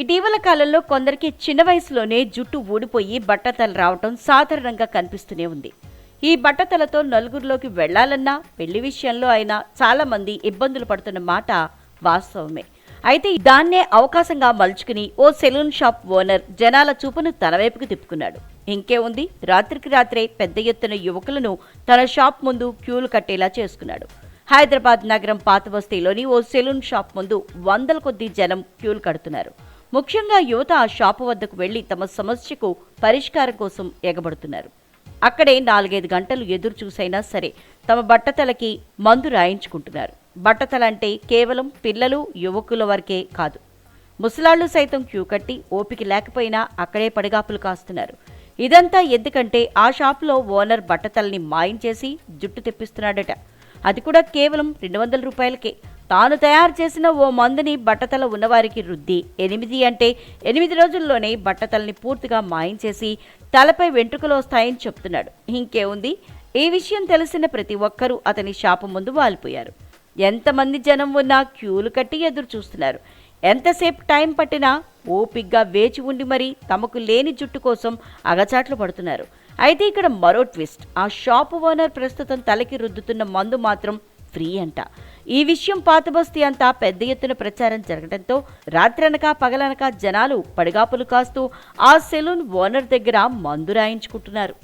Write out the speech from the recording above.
ఇటీవల కాలంలో కొందరికి చిన్న వయసులోనే జుట్టు ఊడిపోయి బట్టతల రావటం సాధారణంగా కనిపిస్తూనే ఉంది. ఈ బట్టతలతో నలుగురిలోకి వెళ్లాలన్నా, పెళ్లి విషయంలో అయినా చాలా మంది ఇబ్బందులు పడుతున్న మాట వాస్తవమే. అయితే దాన్నే అవకాశంగా మలుచుకుని ఓ సెలూన్ షాప్ ఓనర్ జనాల చూపును తన వైపుకు తిప్పుకున్నాడు. ఇంకే ఉంది, రాత్రికి రాత్రే పెద్ద ఎత్తున యువకులను తన షాప్ ముందు క్యూలు కట్టేలా చేసుకున్నాడు. హైదరాబాద్ నగరం పాతబస్తీలోని ఓ సెలూన్ షాప్ ముందు వందల కొద్దీ జనం క్యూలు కడుతున్నారు. ముఖ్యంగా యువత ఆ షాపు వద్దకు వెళ్లి తమ సమస్యకు పరిష్కారం కోసం ఎగబడుతున్నారు. అక్కడే 4-5 గంటలు ఎదురు చూసైనా సరే తమ బట్టతలకి మందు రాయించుకుంటున్నారు. బట్టతలంటే కేవలం పిల్లలు, యువకుల వరకే కాదు. ముసలాళ్లు సైతం క్యూ కట్టి ఓపిక లేకపోయినా అక్కడే పడిగాపులు కాస్తున్నారు. ఇదంతా ఎందుకంటే ఆ షాపులో ఓనర్ బట్టతలని మాయించేసి జుట్టు తెప్పిస్తున్నాడట. అది కూడా కేవలం 200 రూపాయలకే. తాను తయారు చేసిన ఓ మందుని బట్టతల ఉన్నవారికి రుద్ది 8 రోజుల్లోనే బట్టతలని పూర్తిగా మాయించేసి తలపై వెంట్రుకలు వస్తాయని చెప్తున్నాడు. ఇంకేముంది, ఈ విషయం తెలిసిన ప్రతి ఒక్కరూ అతని షాపు ముందు వాలిపోయారు. ఎంతమంది జనం ఉన్నా క్యూలు కట్టి ఎదురు చూస్తున్నారు. ఎంతసేపు టైం పట్టినా ఓపిగ్గా వేచి ఉండి మరీ తమకు లేని జుట్టు కోసం అగచాట్లు పడుతున్నారు. అయితే ఇక్కడ మరో ట్విస్ట్. ఆ షాపు ఓనర్ ప్రస్తుతం తలకి రుద్దుతున్న మందు మాత్రం ఫ్రీ అంట. ఈ విషయం పాతబస్తీ అంతా పెద్ద ఎత్తున ప్రచారం జరగడంతో రాత్రనక పగలనక జనాలు పడిగాపులు కాస్తూ ఆ సెలూన్ ఓనర్ దగ్గర మందు రాయించుకుంటున్నారు.